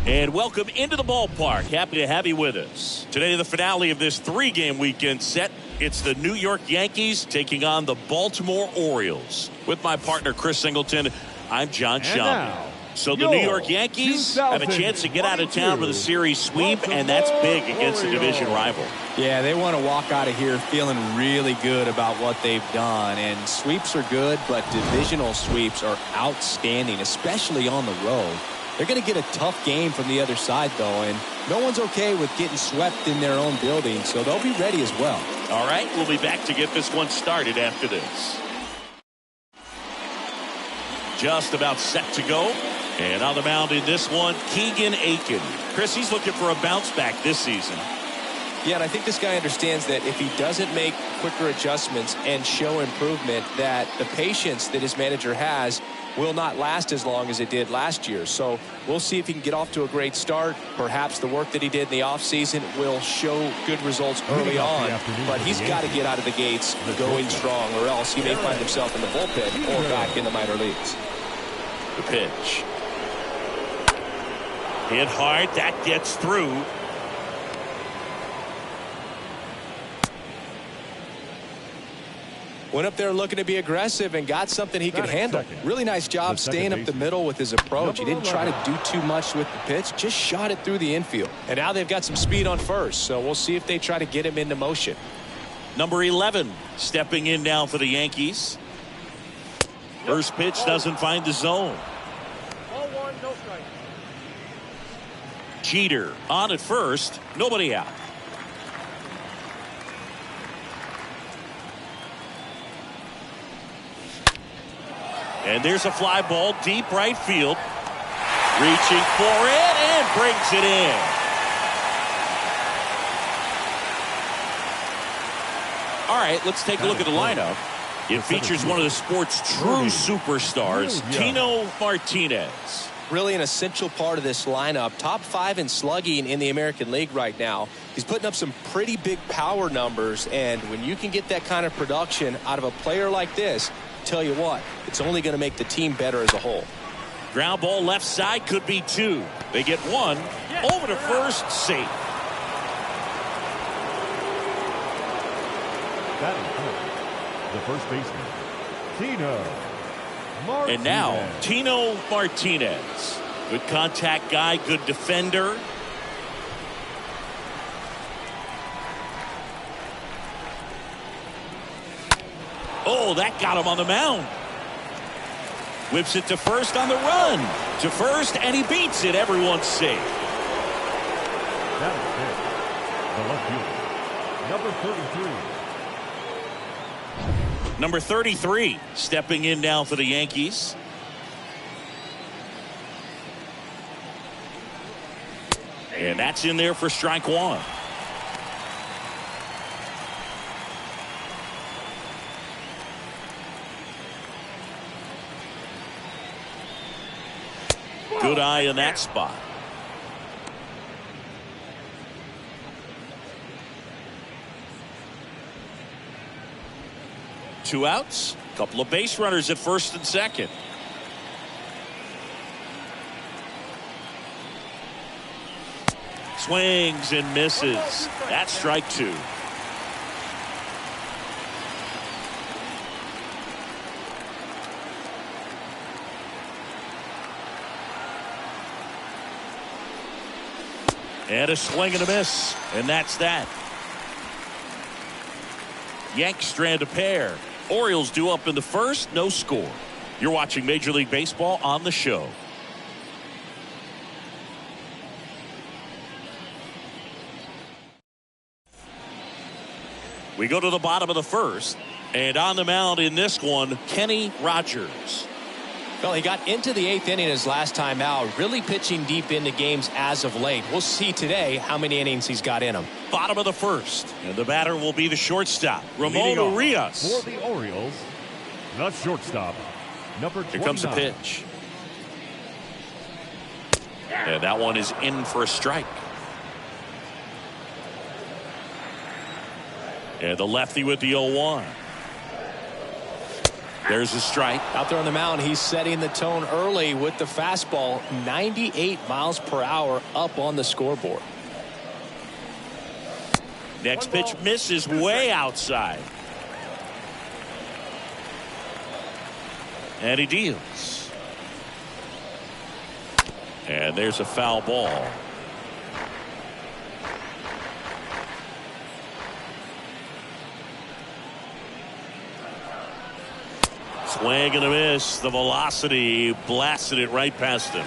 And welcome into the ballpark. Happy to have you with us. Today, the finale of this 3-game weekend set. It's the New York Yankees taking on the Baltimore Orioles. With my partner, Chris Singleton, I'm John Schaum. So the New York Yankees have a chance to get out of town with a series sweep, and that's big against a division rival. Yeah, they want to walk out of here feeling really good about what they've done. And sweeps are good, but divisional sweeps are outstanding, especially on the road. They're going to get a tough game from the other side, though, and no one's okay with getting swept in their own building, so they'll be ready as well. All right, we'll be back to get this one started after this. Just about set to go. And on the mound in this one, Keegan Aiken. Chris, he's looking for a bounce back this season. Yeah, and I think this guy understands that if he doesn't make quicker adjustments and show improvement, that the patience that his manager has will not last as long as it did last year. So we'll see if he can get off to a great start. Perhaps the work that he did in the offseason will show good results early on, but he's got to get out of the gates going strong, or else he may find himself in the bullpen or back in the minor leagues. The pitch. Hit hard. That gets through. Went up there looking to be aggressive and got something he could handle. Really nice job staying up the middle with his approach. He didn't try to do too much with the pitch, just shot it through the infield. And now they've got some speed on first, so we'll see if they try to get him into motion. Number 11 stepping in now for the Yankees. First pitch doesn't find the zone. Ball one, no strike. Jeter on at first, nobody out. And there's a fly ball deep right field. Reaching for it and brings it in. All right, let's take a look at the lineup. It features one of the sport's true superstars, Tino Martinez. Really an essential part of this lineup. Top 5 in slugging in the American League right now. He's putting up some pretty big power numbers, and when you can get that kind of production out of a player like this, tell you what, it's only going to make the team better as a whole. Ground ball left side, could be 2. They get 1 over to first, safe. That is the first baseman, Tino Martinez. And now Tino Martinez, good contact guy, good defender. Oh, that got him on the mound. Whips it to first on the run. To first, and he beats it. Everyone's safe. That is it. The left fielder, number 33. Number 33 stepping in now for the Yankees. And that's in there for strike 1. Good eye in that spot. Two outs, couple of base runners at first and second. Swings and misses. That's strike 2. And a swing and a miss, and that's that. Yanks strand a pair. Orioles due up in the first, no score. You're watching Major League Baseball on the show. We go to the bottom of the first, and on the mound in this one, Kenny Rogers. Well, he got into the 8th inning his last time out, really pitching deep into games as of late. We'll see today how many innings he's got in him. Bottom of the first, and the batter will be the shortstop, Ramon Urias. For the Orioles, the shortstop, number 29. Here comes the pitch. And that one is in for a strike. And the lefty with the 0-1. There's a strike. Out there on the mound, he's setting the tone early with the fastball. 98 miles per hour up on the scoreboard. Next pitch misses way outside. And he deals. And there's a foul ball. Swing and a miss. The velocity blasted it right past him.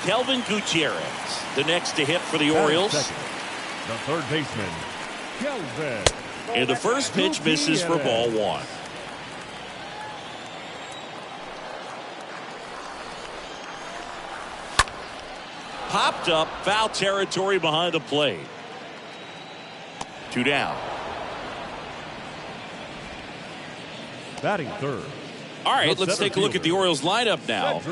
Kelvin Gutierrez, the next to hit for the Orioles. The third baseman, Kelvin. And the first pitch misses for ball one. Popped up, foul territory behind the plate. 2 down. Batting third. All right, let's take a look at the Orioles lineup now.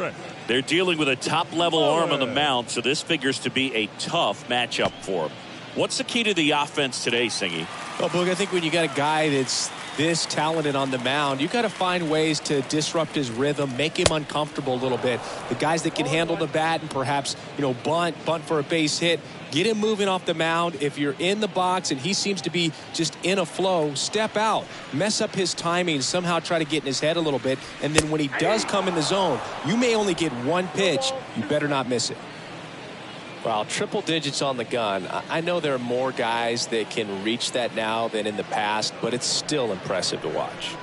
They're dealing with a top-level arm on the mound, so this figures to be a tough matchup for him. What's the key to the offense today, Singy? Well, Boog, I think when you got a guy that's this talented on the mound, you got to find ways to disrupt his rhythm, make him uncomfortable a little bit. The guys that can handle the bat and perhaps, bunt for a base hit, get him moving off the mound. If you're in the box and he seems to be just in a flow, step out, mess up his timing, somehow try to get in his head a little bit. And then when he does come in the zone, you may only get one pitch. You better not miss it. Well, triple digits on the gun. I know there are more guys that can reach that now than in the past, but it's still impressive to watch.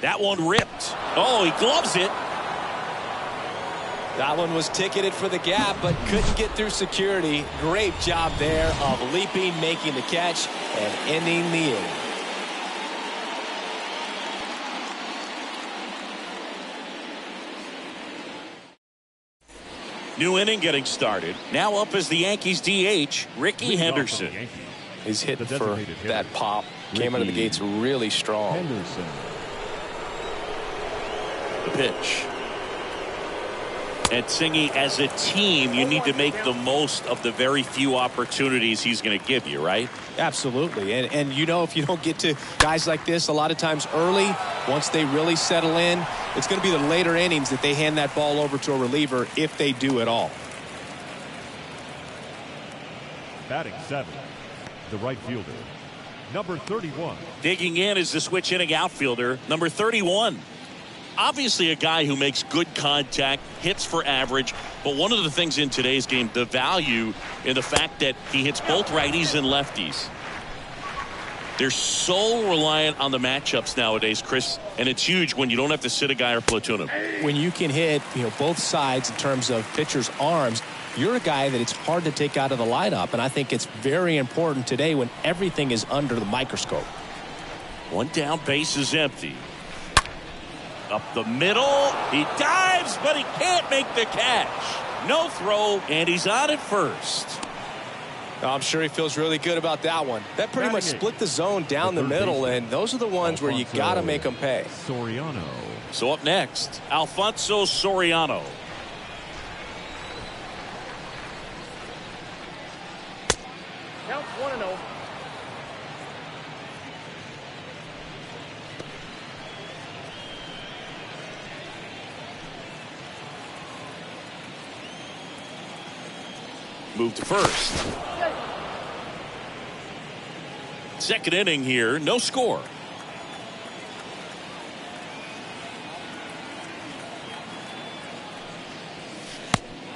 That one ripped. Oh, he gloves it. That one was ticketed for the gap, but couldn't get through security. Great job there of leaping, making the catch, and ending the inning. New inning getting started. Now up as the Yankees DH, Ricky Henderson. He's hitting for that pop. Came out of the gates really strong. Henderson. The pitch. And Singy, as a team, you need to make the most of the very few opportunities he's going to give you, right? Absolutely. And if you don't get to guys like this a lot of times early, once they really settle in, it's going to be the later innings that they hand that ball over to a reliever if they do at all. Batting seventh, the right fielder, number 31. Digging in is the switch inning outfielder, number 31. Obviously a guy who makes good contact, hits for average, but one of the things in today's game, the value in the fact that he hits both righties and lefties. They're so reliant on the matchups nowadays, Chris, and it's huge when you don't have to sit a guy or platoon him. When you can hit, both sides in terms of pitchers' arms, you're a guy that it's hard to take out of the lineup, and I think it's very important today when everything is under the microscope. One down, base is empty. Up the middle, he dives, but he can't make the catch. No throw, and he's on at first. I'm sure he feels really good about that one. That pretty much split the zone down the middle, and those are the ones where you got to make them pay. Soriano. So up next, Alfonso Soriano. Count 1-0. Move to first. Second inning here, no score.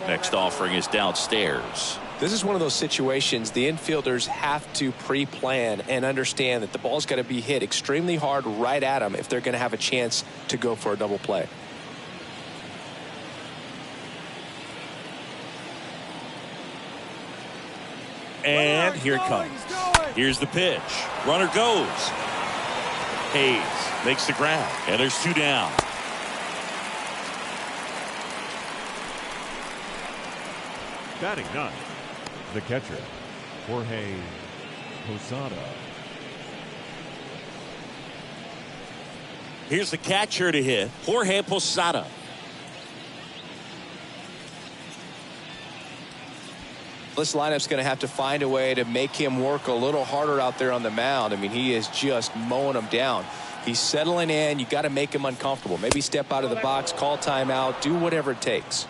Next offering is downstairs. This is one of those situations the infielders have to pre-plan and understand that the ball's got to be hit extremely hard right at them if they're going to have a chance to go for a double play. And here it comes. Here's the pitch. Runner goes. Hayes makes the grab. And there's 2 down. Batting ninth, the catcher, Jorge Posada. Here's the catcher to hit, Jorge Posada. This lineup's going to have to find a way to make him work a little harder out there on the mound. I mean, he is just mowing them down. He's settling in. You got to make him uncomfortable. Maybe step out of the box, call timeout, do whatever it takes.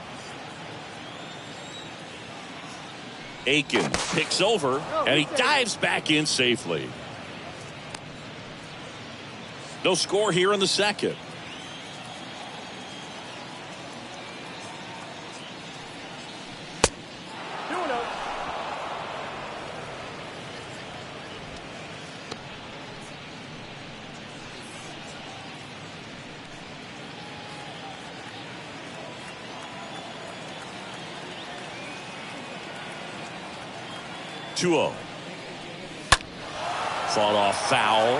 Aiken picks over, and he dives back in safely. No score here in the second. Two-0. Fought off foul.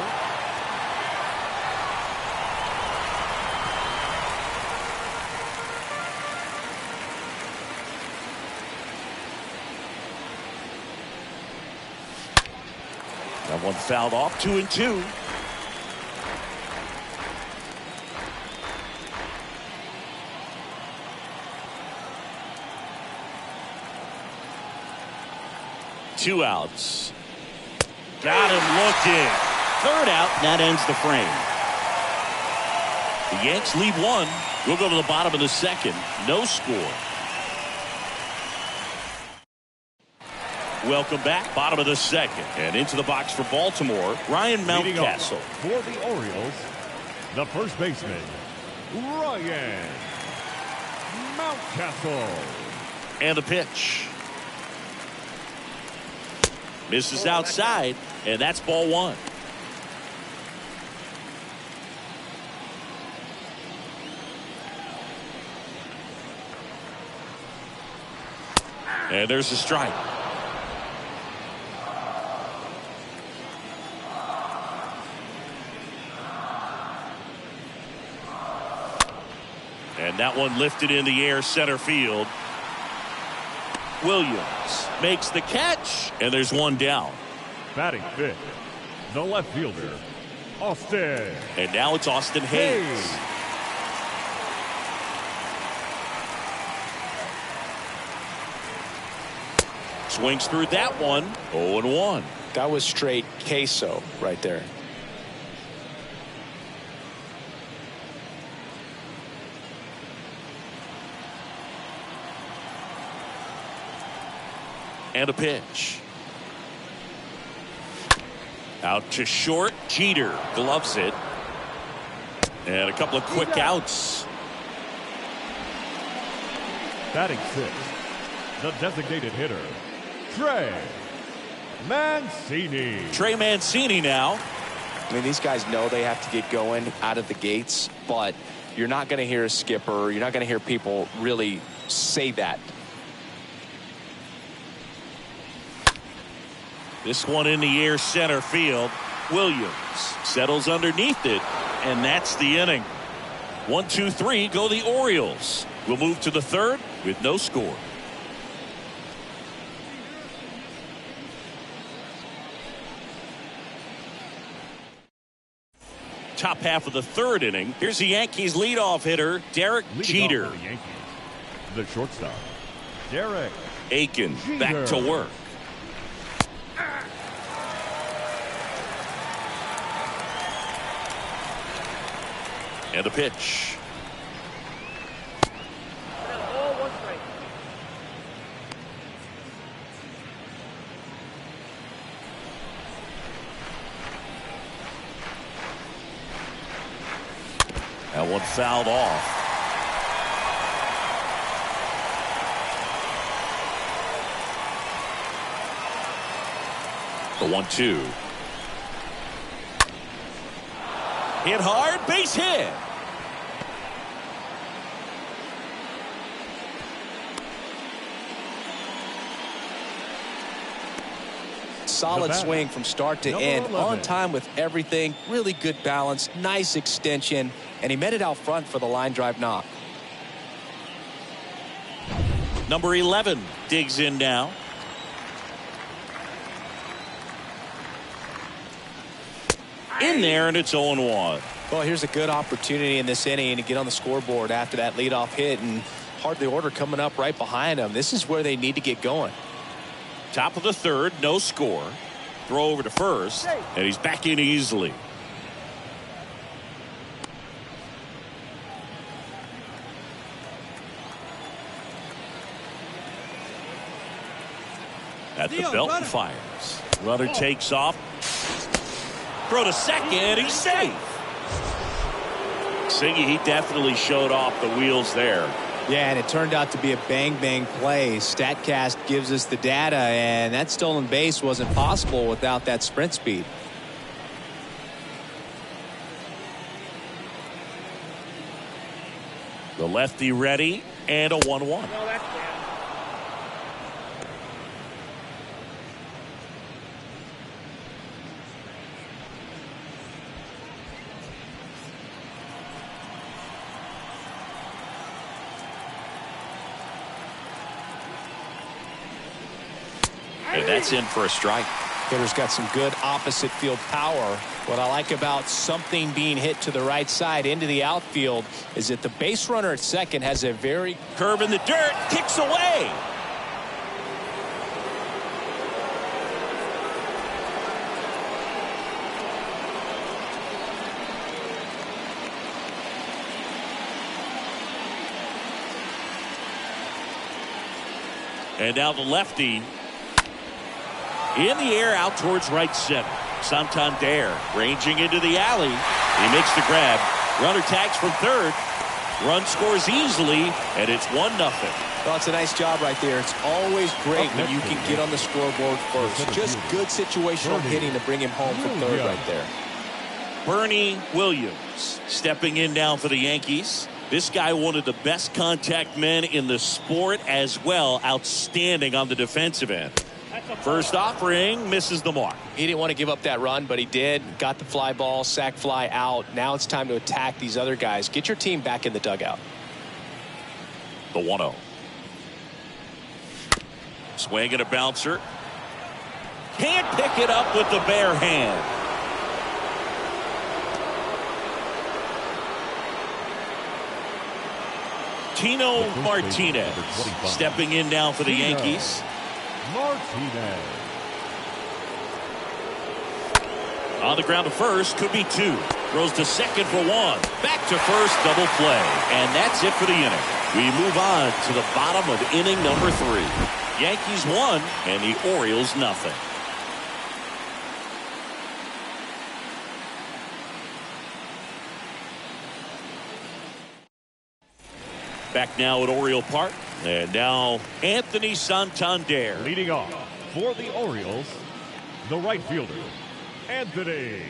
That one fouled off. 2-2. Two outs. Got him looking. Third out. That ends the frame. The Yanks lead one. We'll go to the bottom of the second. No score. Welcome back. Bottom of the second. And into the box for Baltimore, Ryan Mountcastle. For the Orioles, the first baseman, Ryan Mountcastle. And a pitch. Misses outside, and that's ball one. And there's a strike. And that one lifted in the air center field. Williams makes the catch, and there's one down. Batting fifth, the left fielder, Austin. And now it's Austin Hayes. Swings through that one. 0-1. That was straight queso right there. And a pitch. Out to short. Jeter gloves it. And a couple of quick outs. Batting sixth, the designated hitter, Trey Mancini. Trey Mancini now. I mean, these guys know they have to get going out of the gates, but you're not going to hear a skipper. You're not going to hear people really say that. This one in the air center field. Williams settles underneath it, and that's the inning. 1-2-3 go the Orioles. We'll move to the third with no score. Top half of the third inning. Here's the Yankees leadoff hitter, Derek Jeter. The Yankees, the shortstop, Derek Aiken Jeter. back to work. And a pitch. Ball, one strike. That one fouled off. The 1-2. Hit hard, base hit. Solid swing from start to end, 11. on time with everything, really good balance, nice extension, and he met it out front for the line drive knock. Number 11 digs in now. In there, and it's 0-1. Well, here's a good opportunity in this inning to get on the scoreboard after that leadoff hit, and hardly order coming up right behind them. This is where they need to get going. Top of the third, no score. Throw over to first, and he's back in easily. At the belt and fires. Runner takes off. Throw to second. He's safe. Singy, he definitely showed off the wheels there. Yeah, and it turned out to be a bang-bang play. StatCast gives us the data, and that stolen base wasn't possible without that sprint speed. The lefty ready, and a 1-1. No, that's bad. And that's in for a strike. Hitter's got some good opposite field power. What I like about something being hit to the right side into the outfield is that the base runner at second has a very Curve in the dirt, kicks away. And now the lefty in the air out towards right center. Santander ranging into the alley. He makes the grab. Runner tags from third. Run scores easily, and it's 1-0. Well, it's a nice job right there. It's always great when you can get on the scoreboard first. Just good situational hitting to bring him home from third right there. Bernie Williams stepping in now for the Yankees. This guy, one of the best contact men in the sport as well. Outstanding on the defensive end. First offering, misses the mark. He didn't want to give up that run, but he did. Got the fly ball, sac fly out. Now it's time to attack these other guys. Get your team back in the dugout. The 1-0. Swing and a bouncer. Can't pick it up with the bare hand. Tino Martinez stepping in now for the Yankees. Martinez. On the ground to first, could be two. Throws to second for one. Back to first, double play. And that's it for the inning. We move on to the bottom of inning number 3. Yankees 1 and the Orioles nothing. Back now at Oriole Park. And now Anthony Santander. Leading off for the Orioles, the right fielder, Anthony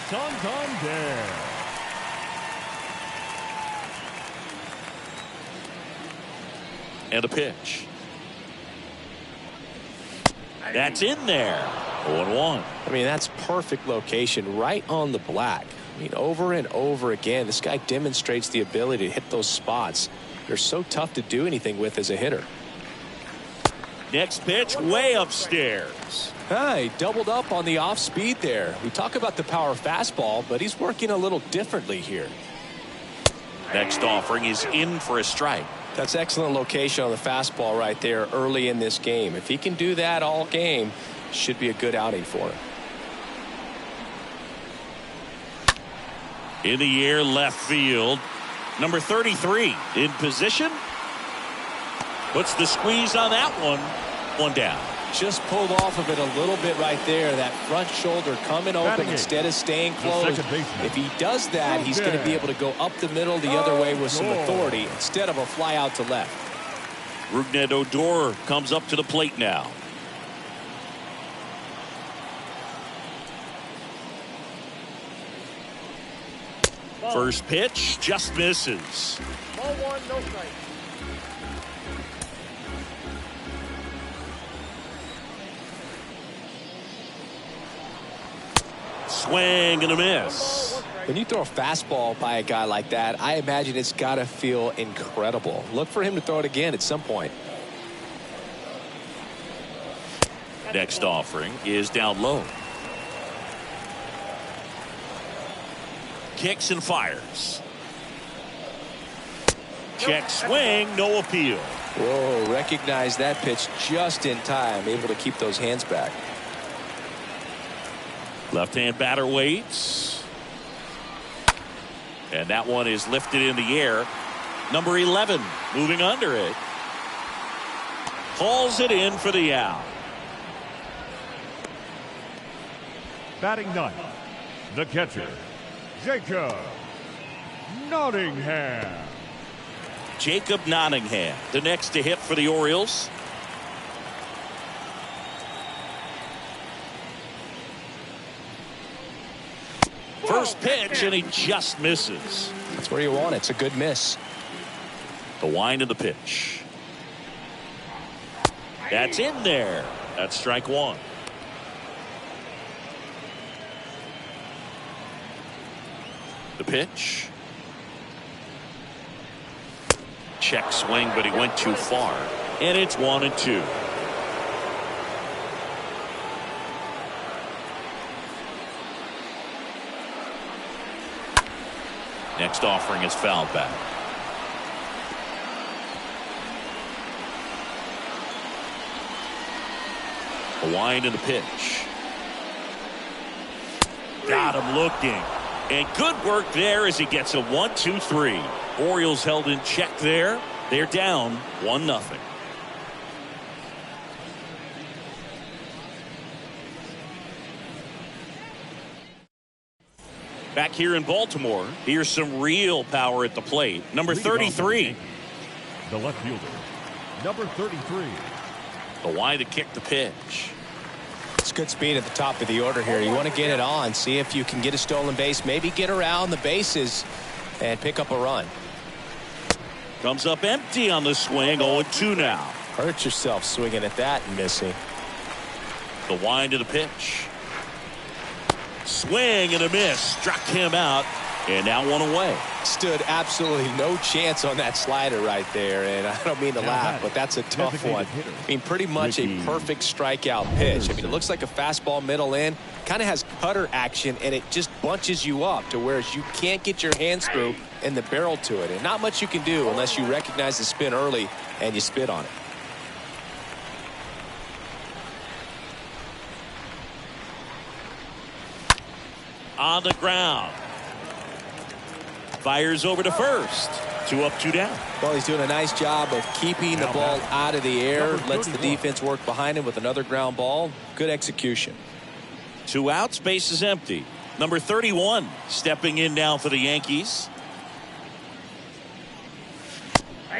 Santander. And a pitch. That's in there. 0-1. I mean, that's perfect location right on the black. I mean, over and over again, this guy demonstrates the ability to hit those spots. They're so tough to do anything with as a hitter. Next pitch, way upstairs. He doubled up on the off speed there. We talk about the power fastball, but he's working a little differently here. Next offering is in for a strike. That's excellent location on the fastball right there early in this game. If he can do that all game, should be a good outing for him. In the air, left field. Number 33 in position. Puts the squeeze on that one. One down. Just pulled off of it a little bit right there. That front shoulder coming open instead of staying closed. If he does that, he's going to be able to go up the middle the other way with some authority instead of a fly out to left. Rougned Odor comes up to the plate now. First pitch just misses. Ball 1, no strike. Swing and a miss. When you throw a fastball by a guy like that, I imagine it's got to feel incredible. Look for him to throw it again at some point. Next offering is down low. Kicks and fires. Check swing, no appeal. Whoa, recognize that pitch just in time, able to keep those hands back. Left-hand batter waits. And that one is lifted in the air. Number 11 moving under it. Hauls it in for the out. Batting ninth, the catcher, Jacob Nottingham. Jacob Nottingham, the next to hit for the Orioles. First pitch, and he just misses. That's where you want it. It's a good miss. The wind of the pitch. That's in there. That's strike one. The pitch. Check swing, but he went too far. And it's 1-2. Next offering is fouled back. A wind in the pitch. Got him looking. And good work there as he gets a 1-2-3. Orioles held in check there. They're down 1-0. Back here in Baltimore, here's some real power at the plate. Number 33. The left fielder, number 33. The wind to kick the pitch. It's good speed at the top of the order here. You want to get it on, see if you can get a stolen base, maybe get around the bases and pick up a run. Comes up empty on the swing. 0-2 now. Hurt yourself swinging at that and missing. The wind of the pitch. Swing and a miss. Struck him out. And now one away. Stood absolutely no chance on that slider right there. And I don't mean to laugh, but that's a tough one. I mean, pretty much a perfect strikeout pitch. I mean, it looks like a fastball middle in. Kind of has cutter action, and it just bunches you up to where you can't get your hands through and the barrel to it. And not much you can do unless you recognize the spin early and you spit on it. On the ground. Fires over to first. 2 up, 2 down. Well, he's doing a nice job of keeping the ball out of the air. Lets the defense work behind him with another ground ball. Good execution. 2 outs, base is empty. Number 31 stepping in now for the Yankees.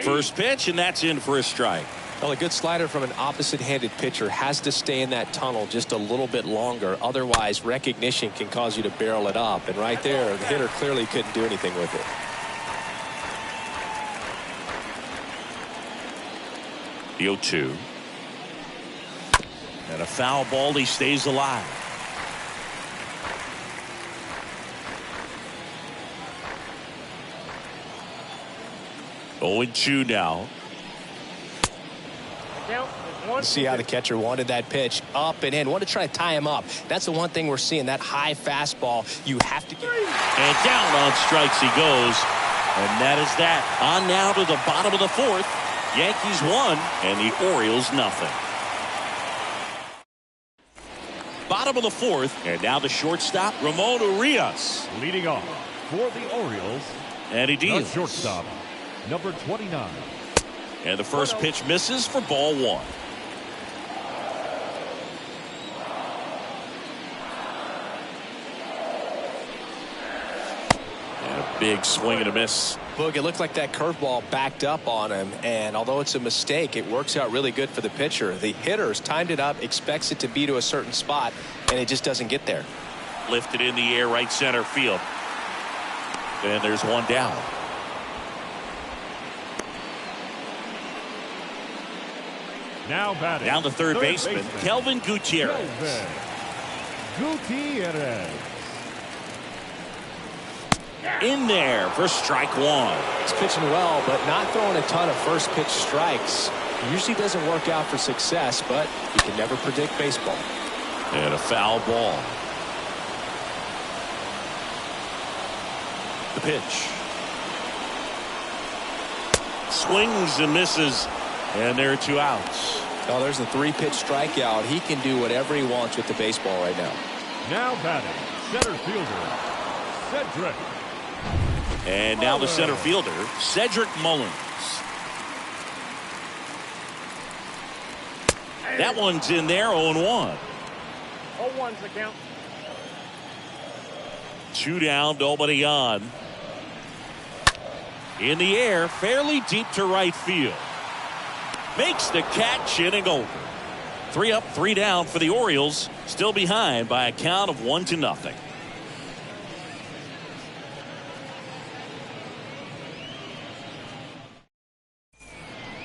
First pitch, and that's in for a strike. Well, a good slider from an opposite-handed pitcher has to stay in that tunnel just a little bit longer. Otherwise, recognition can cause you to barrel it up. And right there, the hitter clearly couldn't do anything with it. The 0-2. And a foul ball. He stays alive. Oh, 0-2 now. See how the catcher wanted that pitch up and in. Want to try to tie him up. That's the one thing we're seeing. That high fastball. You have to get. And down on strikes he goes. And that is that. On now to the bottom of the 4th. Yankees 1 and the Orioles nothing. Bottom of the 4th. And now the shortstop, Ramon Urias. Leading off for the Orioles, And he the deals. shortstop, number 29. And the first pitch misses for ball 1. And a big swing and a miss. Boog, it looked like that curveball backed up on him, and although it's a mistake, it works out really good for the pitcher. The hitter's timed it up, expects it to be to a certain spot, and it just doesn't get there. Lifted in the air, right center field. And there's one down. Now batting. Down the third baseman, Kelvin Gutierrez. Kelvin Gutierrez. In there for strike 1. He's pitching well, but not throwing a ton of first pitch strikes. Usually doesn't work out for success, but you can never predict baseball. And a foul ball. The pitch. Swings and misses. And there are 2 outs. Oh, there's a 3-pitch strikeout. He can do whatever he wants with the baseball right now. Now batting, center fielder, Cedric. And now the center fielder, Cedric Mullins. That one's in there, 0-1. 0-1's the count. 2 down, nobody on. In the air, fairly deep to right field. Makes the catch, inning over. 3 up, 3 down for the Orioles. Still behind by a count of 1-0.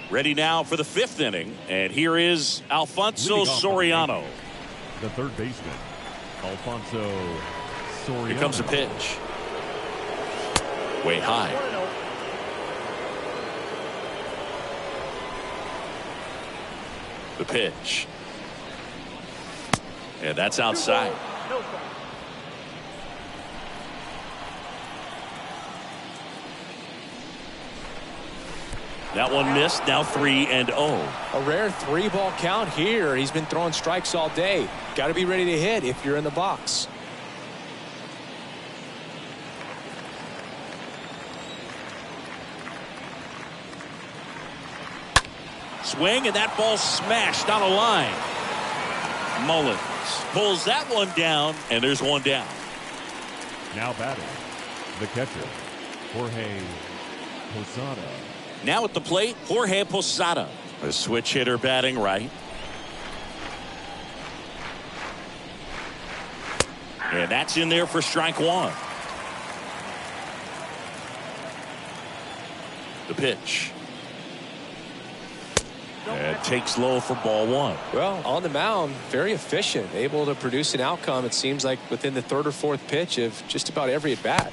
Ready now for the 5th inning. And here is Alfonso Soriano. The third baseman, Alfonso Soriano. Here comes a pitch. Way high. 1-0. The pitch. And that's outside. No strike. That one missed. Now 3-0. A rare 3-ball count here. He's been throwing strikes all day. Got to be ready to hit if you're in the box. Swing, and that ball smashed on a line. Mullins pulls that one down, and there's 1 down. Now batting, the catcher, Jorge Posada. Now at the plate, Jorge Posada. A switch hitter batting right. And that's in there for strike 1. The pitch. And takes low for ball 1. Well, on the mound, very efficient, able to produce an outcome, it seems like, within the 3rd or 4th pitch of just about every at-bat.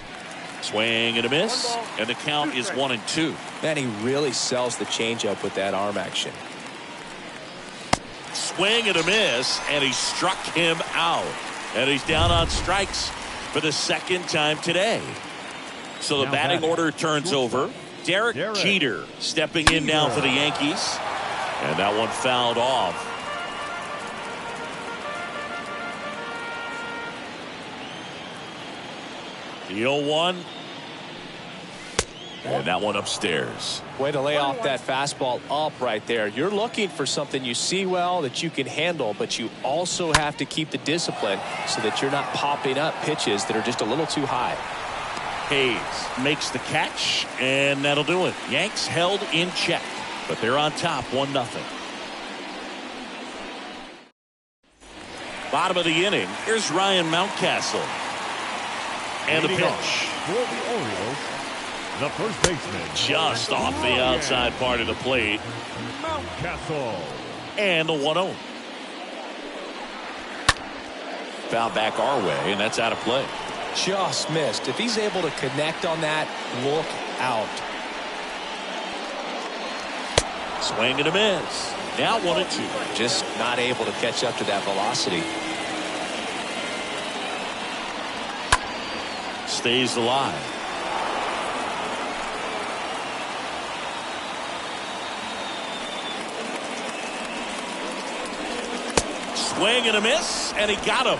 Swing and a miss, and the count is 1-2. Man, he really sells the changeup with that arm action. Swing and a miss, and he struck him out. And he's down on strikes for the 2nd time today. So the Now batting batting. order turns over. Derek Jeter stepping in now for the Yankees. And that one fouled off. The 0-1. And that one upstairs. Way to lay off that fastball up right there. You're looking for something you see well that you can handle, but you also have to keep the discipline so that you're not popping up pitches that are just a little too high. Hayes makes the catch, and that'll do it. Yanks held in check, but they're on top 1-0. Bottom of the inning, here's Ryan Mountcastle. And the Leading pitch. off for the Orioles, the first baseman. Just off the outside part of the plate. Mountcastle. And the 1-0. Foul back our way, and that's out of play. Just missed. If he's able to connect on that, look out. Swing and a miss. Now 1-2. Just not able to catch up to that velocity. Stays alive. Swing and a miss, and he got him.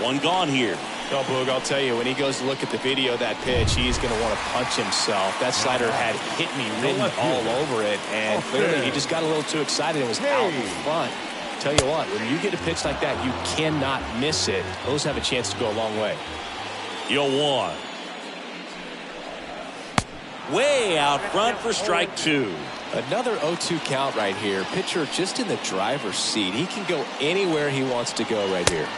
One gone here. No, Boog, I'll tell you, when he goes to look at the video of that pitch, he's going to want to punch himself. That slider had hit me written all over it, and clearly he just got a little too excited and was out in front. Tell you what, when you get a pitch like that, you cannot miss it. Those have a chance to go a long way. 0-1. Way out front for strike 2. Another 0-2 count right here. Pitcher just in the driver's seat. He can go anywhere he wants to go right here.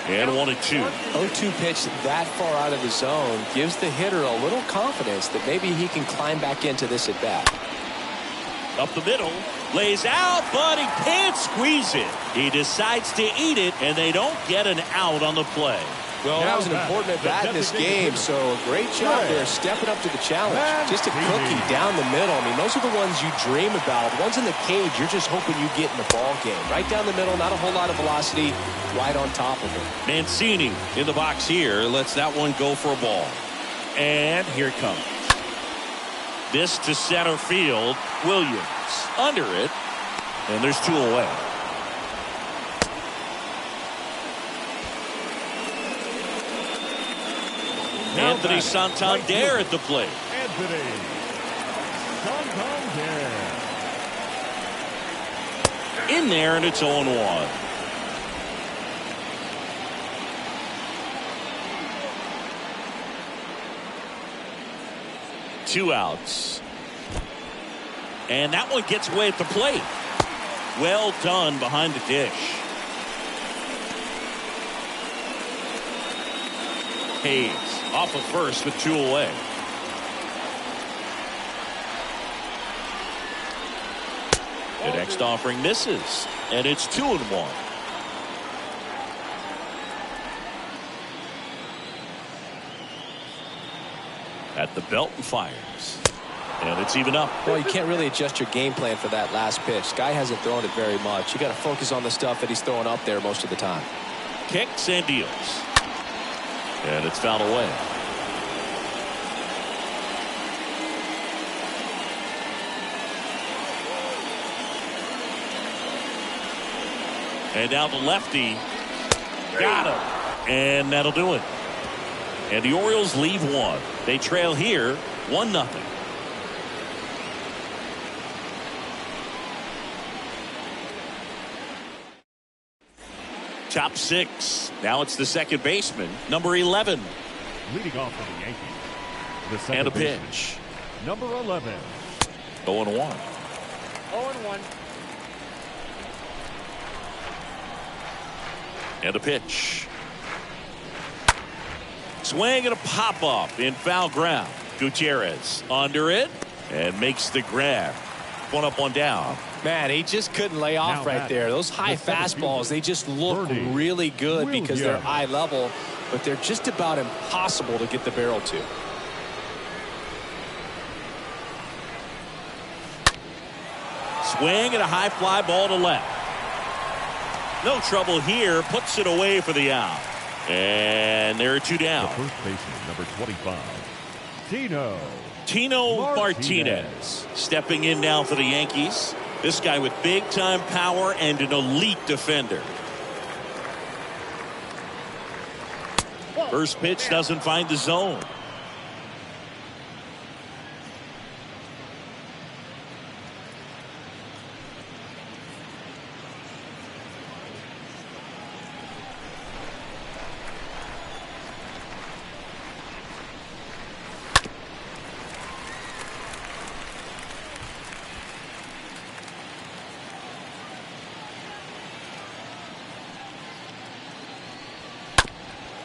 And 1-2. 0-2 pitch that far out of the zone gives the hitter a little confidence that maybe he can climb back into this at bat. Up the middle, lays out, but he can't squeeze it. He decides to eat it, and they don't get an out on the play. Well, that was an important at-bat in this game, so a great job there stepping up to the challenge. Just a cookie down the middle. I mean, those are the ones you dream about. The ones in the cage, you're just hoping you get in the ball game. Right down the middle, not a whole lot of velocity, right on top of it. Mancini in the box here lets that one go for a ball. And here it comes. This to center field. Williams under it. And there's 2 away. Anthony Santander at the plate. Anthony Santander. In there, and it's 0-1. Two outs. And that one gets away at the plate. Well done behind the dish. Hayes off of first with 2 away. The next offering misses, and it's 2-1. At the belt and fires. And it's even up. Well, you can't really adjust your game plan for that last pitch. Guy hasn't thrown it very much. You got to focus on the stuff that he's throwing up there most of the time. Kicks and deals. And it's fouled away. And down the lefty. Got him. And that'll do it. And the Orioles leave 1. They trail here 1-0. Top 6. Now it's the second baseman, number 11. Leading off for the Yankees. The second And a baseman, pitch. number 11. 0-1. 0-1. And a pitch. Swing and a pop-up in foul ground. Gutierrez under it and makes the grab. 1 up, 1 down. Man, he just couldn't lay off Now right there. Those high fastballs, they just look really good because they're eye level, but they're just about impossible to get the barrel to. Swing and a high fly ball to left. No trouble here. Puts it away for the out. And there are 2 down. The first baseman, number 25. Tino Martinez stepping in now for the Yankees. This guy with big time power and an elite defender. First pitch doesn't find the zone.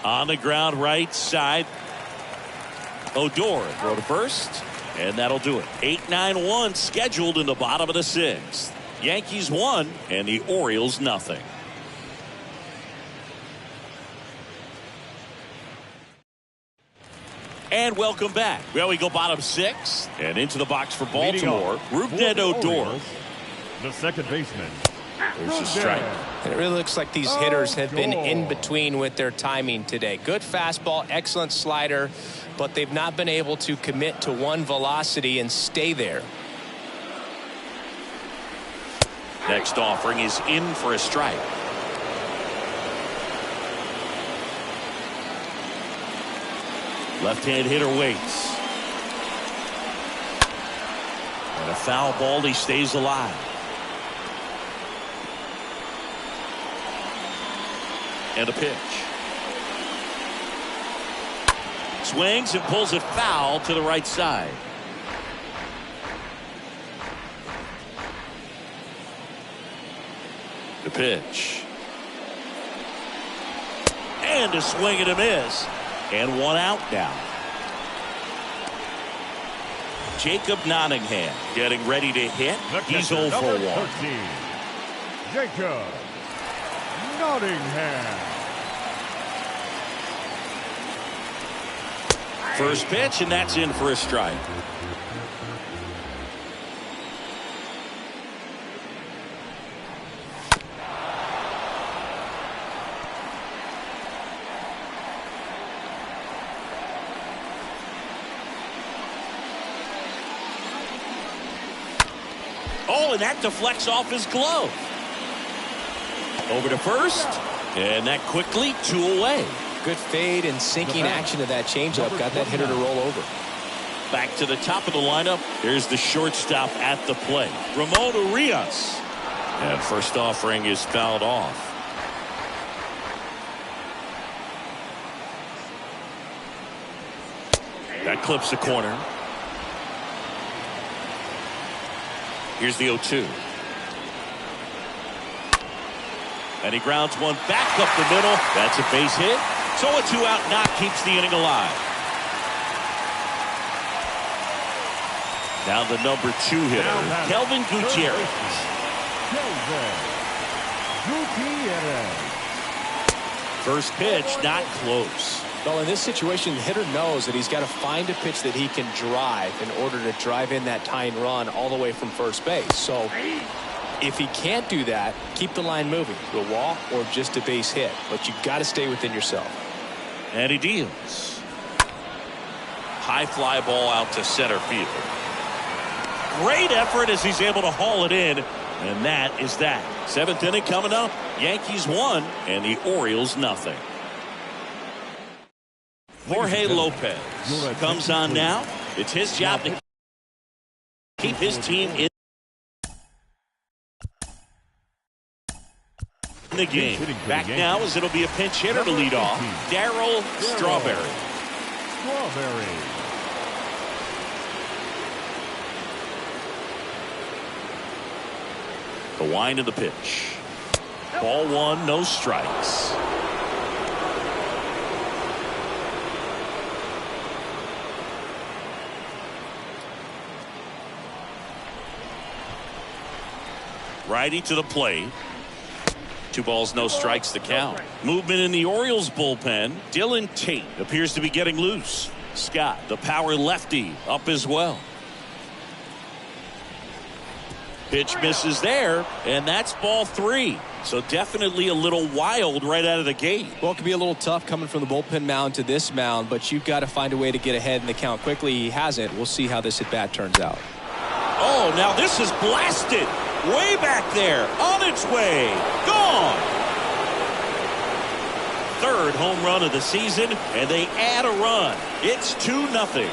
On the ground right side. Odor throw to first. And that'll do it. 8-9-1 scheduled in the bottom of the 6th. Yankees 1 and the Orioles nothing. And welcome back. Well, we go bottom 6 and into the box for Baltimore. Rougned Odor. The second baseman. There's a strike. And it really looks like these hitters have been in between with their timing today. Good fastball, excellent slider, but they've not been able to commit to one velocity and stay there. Next offering is in for a strike. Left-hand hitter waits. And a foul ball, he stays alive. And a pitch. Swings and pulls it foul to the right side. The pitch. And a swing and a miss. And 1 out now. Jacob Nottingham getting ready to hit. He's 0 for 1. 13. Jacob Nottingham. First pitch, and that's in for a strike. Oh, and that deflects off his glove. Over to first, and that quickly 2 away. Good fade and sinking action of that changeup got that hitter to roll over. Back to the top of the lineup. Here's the shortstop at the plate, Ramon Urias. And first offering is fouled off. That clips the corner. Here's the 0-2. And he grounds one back up the middle. That's a base hit. So a 2-out knock keeps the inning alive. Now the number 2 hitter, Kelvin Gutierrez. First pitch, not close. Well, in this situation, the hitter knows that he's got to find a pitch that he can drive in order to drive in that tying run all the way from first base. So if he can't do that, keep the line moving to a walk or just a base hit. But you've got to stay within yourself. And he deals. High fly ball out to center field. Great effort as he's able to haul it in. And that is that. 7th inning coming up. Yankees 1 and the Orioles nothing. Jorge Lopez comes on now. It's his job to keep his team in the game. Back now as it'll be a pinch hitter to lead off, Darryl Strawberry. The wind of the pitch. Ball 1, no strikes. Righty to the plate. 2 balls, no strikes to count. Movement in the Orioles bullpen. Dylan Tate appears to be getting loose. Scott, the power lefty, up as well. Pitch misses there, and that's ball 3. So definitely a little wild right out of the gate. Well, it can be a little tough coming from the bullpen mound to this mound, but you've got to find a way to get ahead in the count quickly. He hasn't. We'll see how this at-bat turns out. Oh, now this is blasted. Way back there. On its way. Gone. 3rd home run of the season, and they add a run. It's 2-0.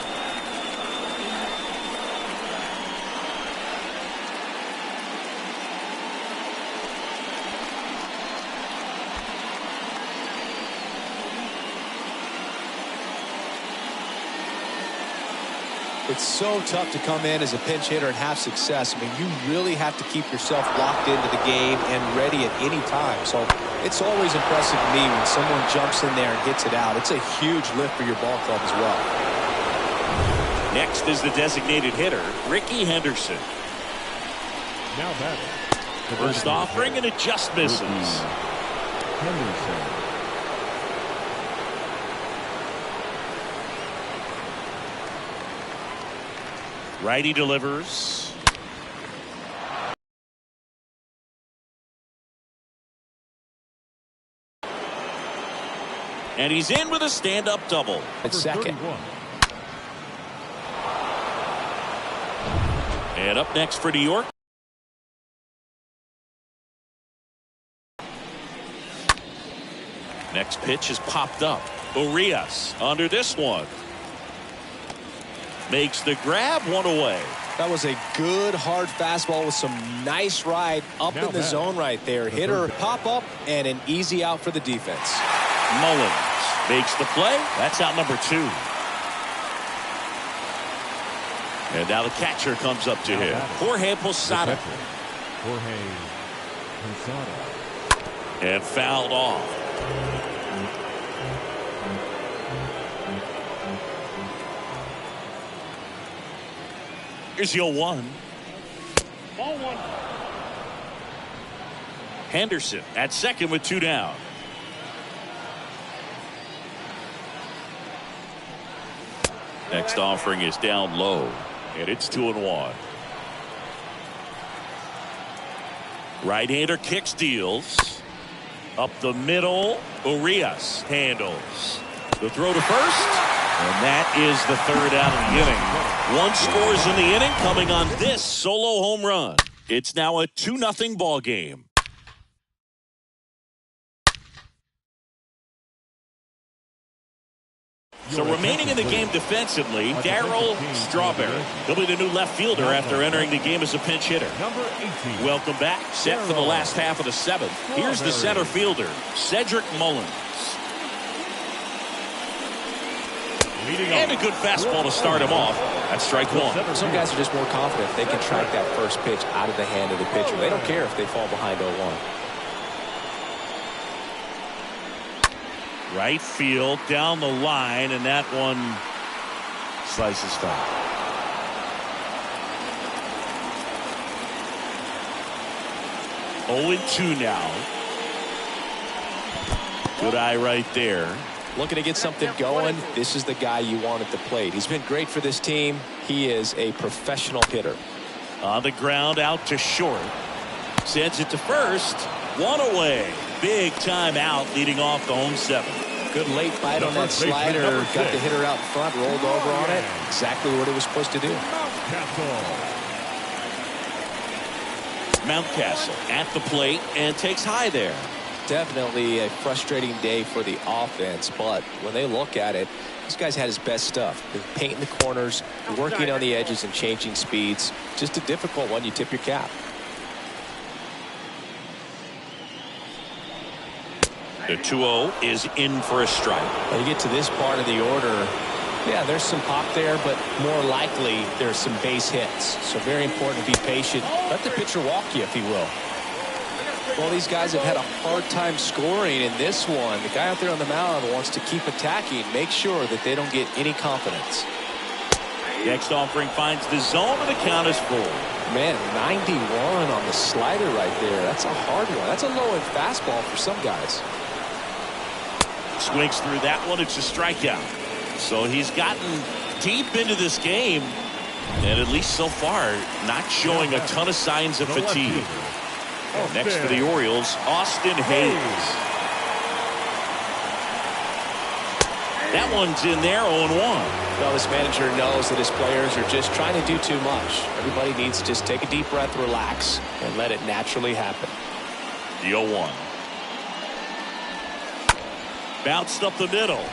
It's so tough to come in as a pinch hitter and have success. I mean, you really have to keep yourself locked into the game and ready at any time. So it's always impressive to me when someone jumps in there and hits it out. It's a huge lift for your ball club as well. Next is the designated hitter, Ricky Henderson. Now batting. First offering, and it just misses. Henderson. Righty delivers. And he's in with a stand-up double. At second. 31. And up next for New York. Next pitch is popped up. Urias under this one. Makes the grab, 1 away. That was a good hard fastball with some nice ride up in the zone right there. Hitter pop up and an easy out for the defense. Mullins makes the play. That's out number 2. And now the catcher comes up to him. Jorge Posada. Jorge Posada. And fouled off. Here's the 0-1. Ball 1. Henderson at second with 2 down. Next offering is down low, and it's 2-1. Right-hander kicks, deals. Up the middle, Urias handles. The throw to first, and that is the 3rd out of the inning. 1 scores in the inning, coming on this solo home run. It's now a 2-0 ball game. So remaining in the game defensively, Darryl Strawberry. He'll be the new left fielder after entering the game as a pinch hitter. Number 18. Welcome back. Set for the last half of the seventh. Here's the center fielder, Cedric Mullins. And a good fastball to start him off. That's strike one. Some guys are just more confident if they can track that first pitch out of the hand of the pitcher. They don't care if they fall behind 0-1. Right field, down the line, and that one slices foul. Oh, 2 now. Good eye right there. Looking to get something going. This is the guy you want at the plate. He's been great for this team. He is a professional hitter. On the ground, out to short. Sends it to first. One away. Big time out, leading off the home 7th. Good late bite on that slider. Got the hitter out in front, rolled over on it. Exactly what it was supposed to do. Mountcastle at the plate and takes high there. Definitely a frustrating day for the offense, but when they look at it, this guy's had his best stuff. Painting the corners, working on the edges and changing speeds. Just a difficult one. You tip your cap. The 2-0 is in for a strike. When you get to this part of the order, yeah, there's some pop there, but more likely there's some base hits. So very important to be patient. Let the pitcher walk you, if he will. Well, these guys have had a hard time scoring in this one. The guy out there on the mound wants to keep attacking, make sure that they don't get any confidence. Next offering finds the zone, and the count is full. Man, 91 on the slider right there. That's a hard one. That's a low-end fastball for some guys. Swings through that one. It's a strikeout. So he's gotten deep into this game, and at least so far, not showing a ton of signs of fatigue. And next for the Orioles, Austin Hayes. That one's in there, 0-1. Well, this manager knows that his players are just trying to do too much. Everybody needs to just take a deep breath, relax, and let it naturally happen. The 0-1. Bounced up the middle.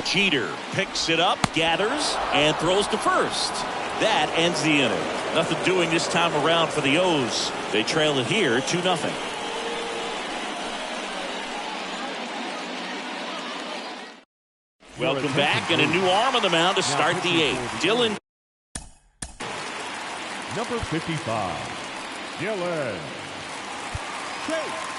Jeter picks it up, gathers, and throws to first. That ends the inning. Nothing doing this time around for the O's. They trail it here 2-0. Welcome back, and a new arm on the mound to start the 8th. Dylan. Number 55, Dylan Chase.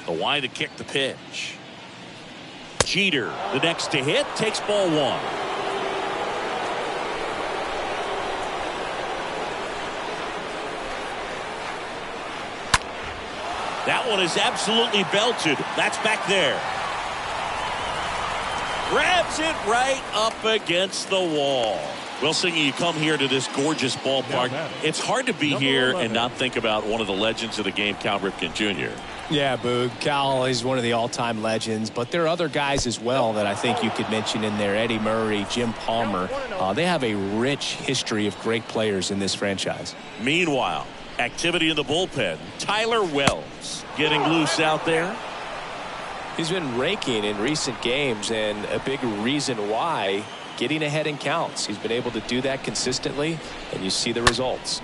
The wide to kick the pitch. Jeter, the next to hit, takes ball 1. That one is absolutely belted. That's back there. Grabs it right up against the wall. Well, Singy, you come here to this gorgeous ballpark. It's hard to be here and not think about one of the legends of the game, Cal Ripken Jr. Yeah, Boog. Cal is one of the all-time legends, but there are other guys as well that I think you could mention in there. Eddie Murray, Jim Palmer. They have a rich history of great players in this franchise. Meanwhile, activity in the bullpen. Tyler Wells getting loose out there. He's been raking in recent games, and a big reason why, getting ahead in counts. He's been able to do that consistently, and you see the results.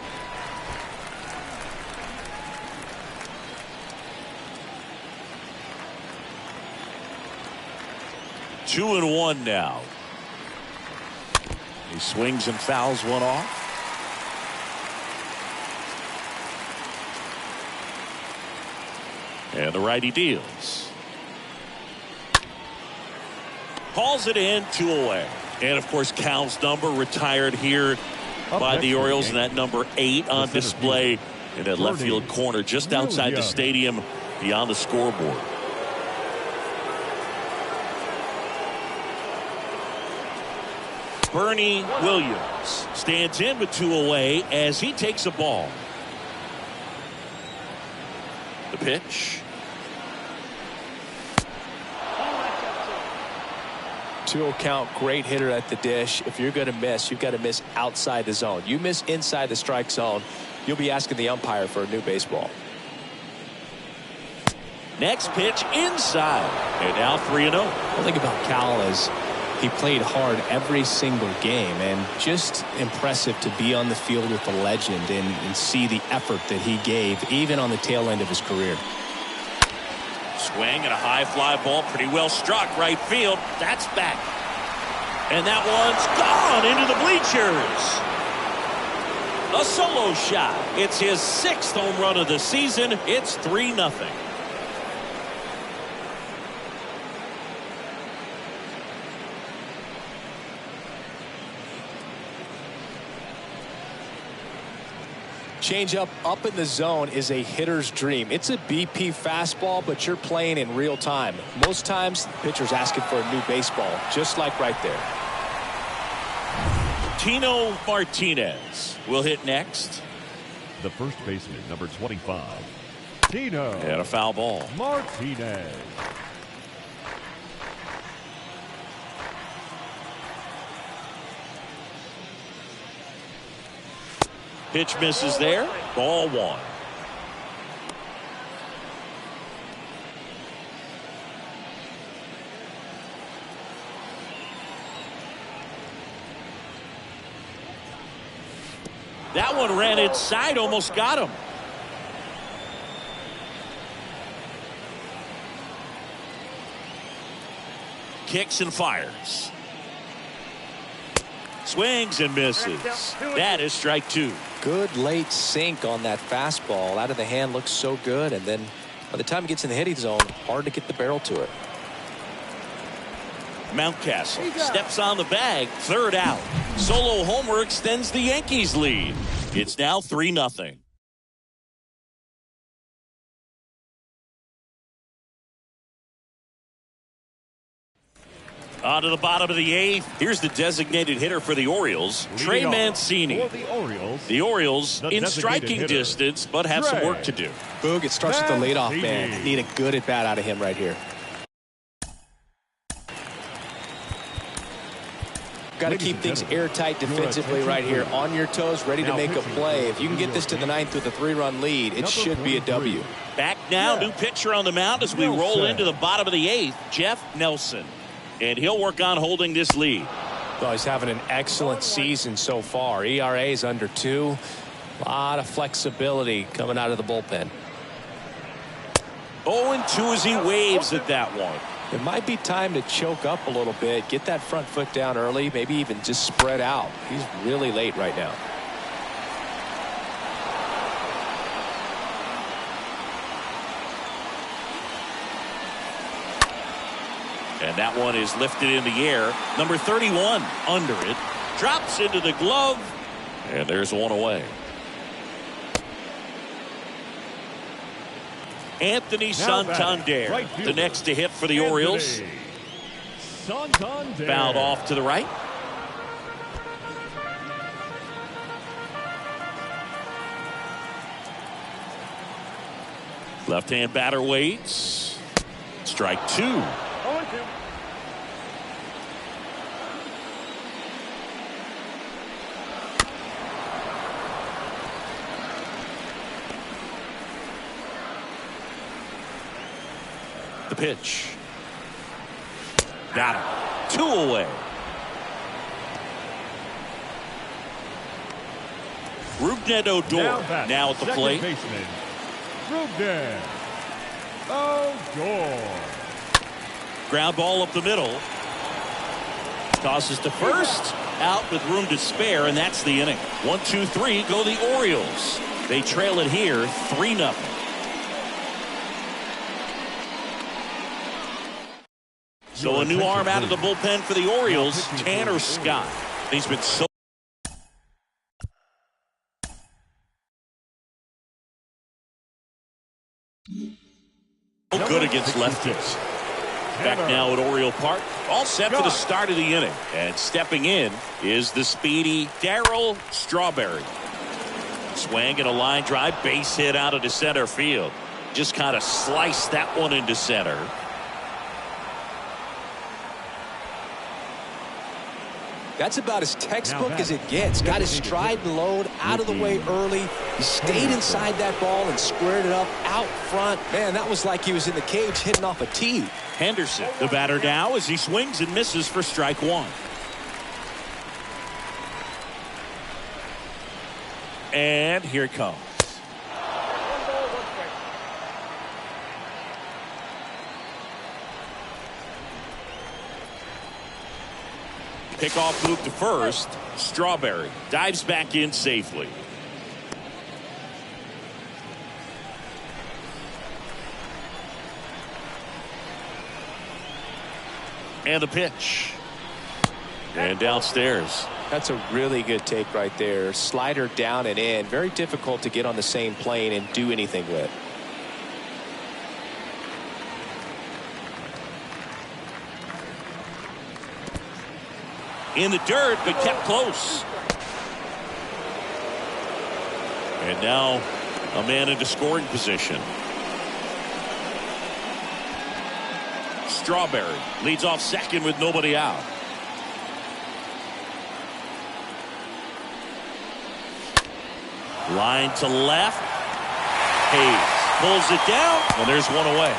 Two and one now. He swings and fouls one off. And the righty deals. Hauls it in, 2 away. And of course, Cal's number retired here by the Orioles, and that number 8 on display in that left field corner just outside the stadium beyond the scoreboard. Bernie Williams stands in with 2 away as he takes a ball. The pitch. 2-0 count, great hitter at the dish. If you're going to miss, you've got to miss outside the zone. You miss inside the strike zone, you'll be asking the umpire for a new baseball. Next pitch inside, and now 3-0. The thing about Cal is he played hard every single game, and just impressive to be on the field with the legend and see the effort that he gave even on the tail end of his career. Swing and a high fly ball, pretty well struck right field. That's back, and that one's gone into the bleachers. A solo shot. It's his 6th home run of the season. It's 3-0. Changeup up in the zone is a hitter's dream. It's a BP fastball, but you're playing in real time. Most times, the pitcher's asking for a new baseball, just like right there. Tino Martinez will hit next. The first baseman, number 25, Tino. And a foul ball. Martinez. Pitch misses there. Ball 1. That one ran inside, almost got him. Kicks and fires. Swings and misses. That is strike 2. Good late sink on that fastball. Out of the hand looks so good, and then by the time it gets in the hitting zone, hard to get the barrel to it. Mountcastle steps on the bag. 3rd out. Solo homer extends the Yankees lead. It's now 3-0. On to the bottom of the 8th. Here's the designated hitter for the Orioles, Trey Mancini. For the Orioles in striking hitter, distance, but have some work to do. Boog, it starts with the leadoff Mancini. man. Need a good at bat out of him right here. Got to keep things airtight defensively right here. On your toes, ready to make a play. If you can get this to the 9th with a 3-run lead, it should be a W. Back now, new pitcher on the mound as we roll into the bottom of the 8th, Jeff Nelson. And he'll work on holding this lead. Well, he's having an excellent season so far. ERA is under 2. A lot of flexibility coming out of the bullpen. 0-2 as he waves at that one. It might be time to choke up a little bit, get that front foot down early, maybe even just spread out. He's really late right now. And that one is lifted in the air. Number 31 under it. Drops into the glove. And there's one away. Anthony Santander, right the next to hit for the Orioles. Santander. Fouled off to the right. Left-hand batter waits. Strike 2. 0-2. The pitch. Got him. 2 away. Rougned Odor now at the plate. Baseman, Rougned Odor. Ground ball up the middle. Tosses to first. Out with room to spare, and that's the inning. 1-2-3 go the Orioles. They trail it here 3-0. So a new arm out of the bullpen for the Orioles, Tanner Scott. He's been so good against lefties. Back now at Oriole Park. All set for the start of the inning. And stepping in is the speedy Darryl Strawberry. Swing and a line drive. Base hit out into center field. Just kind of sliced that one into center. That's about as textbook as it gets. Got his stride and load out of the way early. He stayed inside that ball and squared it up out front. Man, that was like he was in the cage hitting off a tee. Henderson, the batter now, as he swings and misses for strike one. And here it comes. Pickoff move to first. Strawberry dives back in safely. And the pitch. And downstairs. That's a really good take right there. Slider down and in. Very difficult to get on the same plane and do anything with. In the dirt, but kept close. And now a man into scoring position. Strawberry leads off second with nobody out. Line to left. Hayes pulls it down, and there's one away.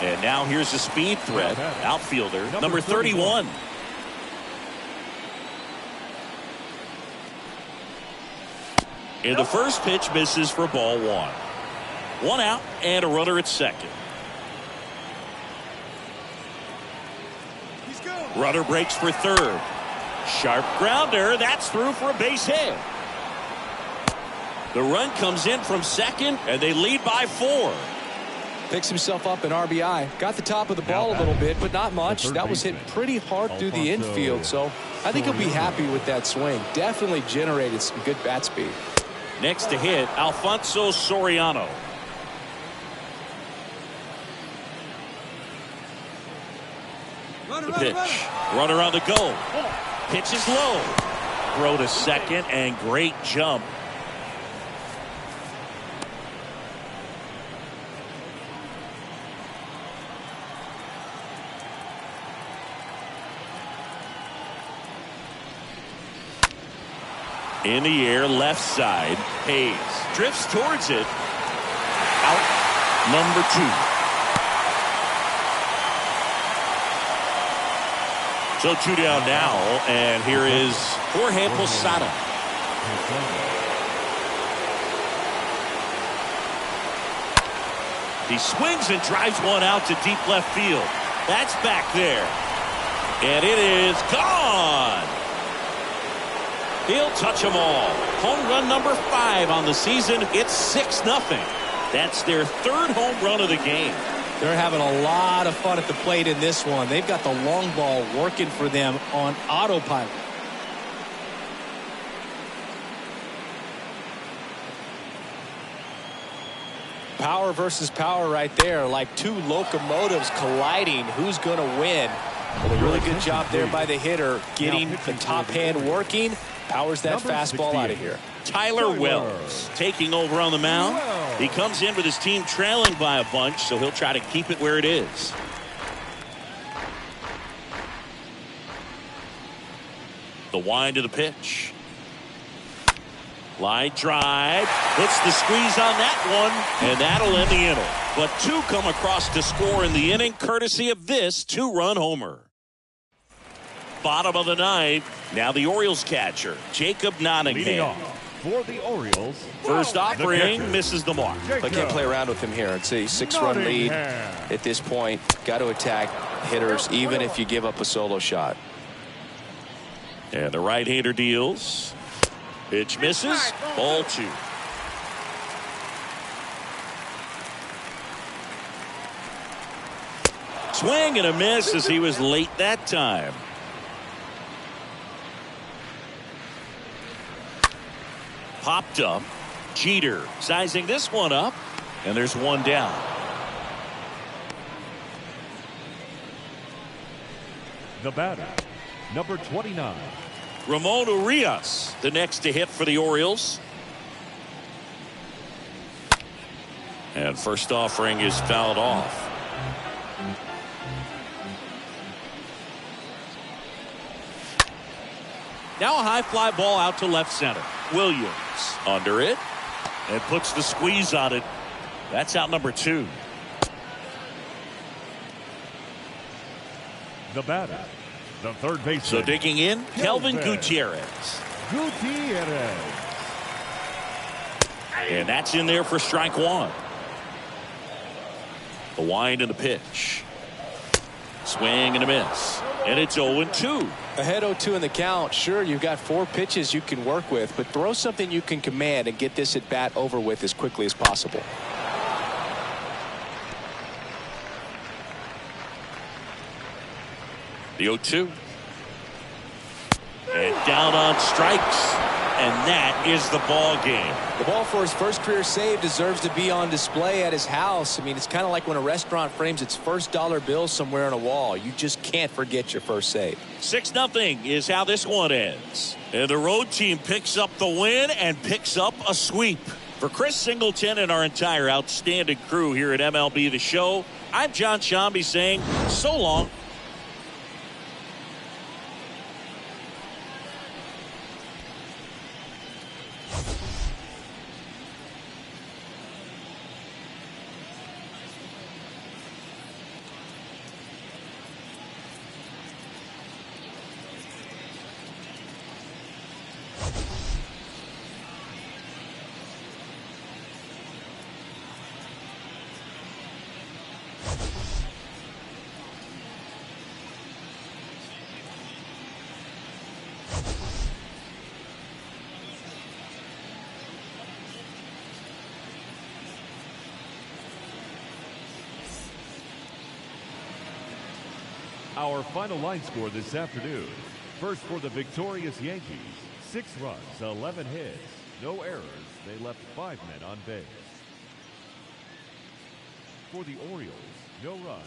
And now here's the speed threat. Outfielder, number 31. And the first pitch misses for ball one. One out and a runner at second. Runner breaks for third. Sharp grounder. That's through for a base hit. The run comes in from second, and they lead by 4. Picks himself up an RBI. Got the top of the ball a little bit, but not much. That was hit pretty hard through the infield, so I think he'll be happy with that swing. Definitely generated some good bat speed. Next to hit, Alfonso Soriano. The pitch. Runner on the go. Pitch is low. Throw to second, and great jump. In the air, left side. Hayes drifts towards it. Out number 2. So 2 down now, and here is Jorge Posada. He swings and drives one out to deep left field. That's back there. And it is gone. He'll touch them all. Home run number 5 on the season. It's 6-0. That's their 3rd home run of the game. They're having a lot of fun at the plate in this one. They've got the long ball working for them on autopilot. Power versus power right there, like two locomotives colliding. Who's going to win? Well, a really good job there by the hitter, getting the top hand working. Powers that fastball out of here. Tyler Wells taking over on the mound. He comes in with his team trailing by a bunch, so he'll try to keep it where it is. The wind of the pitch. Line drive. Hits the squeeze on that one, and that'll end the inning. But 2 come across to score in the inning, courtesy of this 2-run homer. Bottom of the 9th. Now the Orioles catcher, Jacob Leading Nottingham. off for the Orioles. First offering misses the mark. I can't play around with him here. It's a 6-run lead at this point. Got to attack hitters even if you give up a solo shot. And the right-hander deals. Pitch misses. Ball 2. Swing and a miss as he was late that time. Popped up. Jeter sizing this one up, and there's one down. The batter, number 29. Ramon Urias, the next to hit for the Orioles. And first offering is fouled off. Now a high fly ball out to left center. Williams under it and puts the squeeze on it. That's out number 2. The batter, the third baseman. So digging in, Kelvin Gutierrez. Gutierrez. And that's in there for strike 1. The wind and the pitch. Swing and a miss. And it's 0-2. Ahead 0-2 in the count. Sure, you've got 4 pitches you can work with, but throw something you can command and get this at bat over with as quickly as possible. The 0-2. And down on strikes. And that is the ball game. The ball for his first career save deserves to be on display at his house. I mean, it's kind of like when a restaurant frames its first dollar bill somewhere on a wall. You just can't forget your first save. 6-0 is how this one ends. And the road team picks up the win and picks up a sweep. For Chris Singleton and our entire outstanding crew here at MLB The Show, I'm John Shambi saying so long. Our final line score this afternoon. First for the victorious Yankees, 6 runs, 11 hits, no errors. They left 5 men on base. For the Orioles, no runs.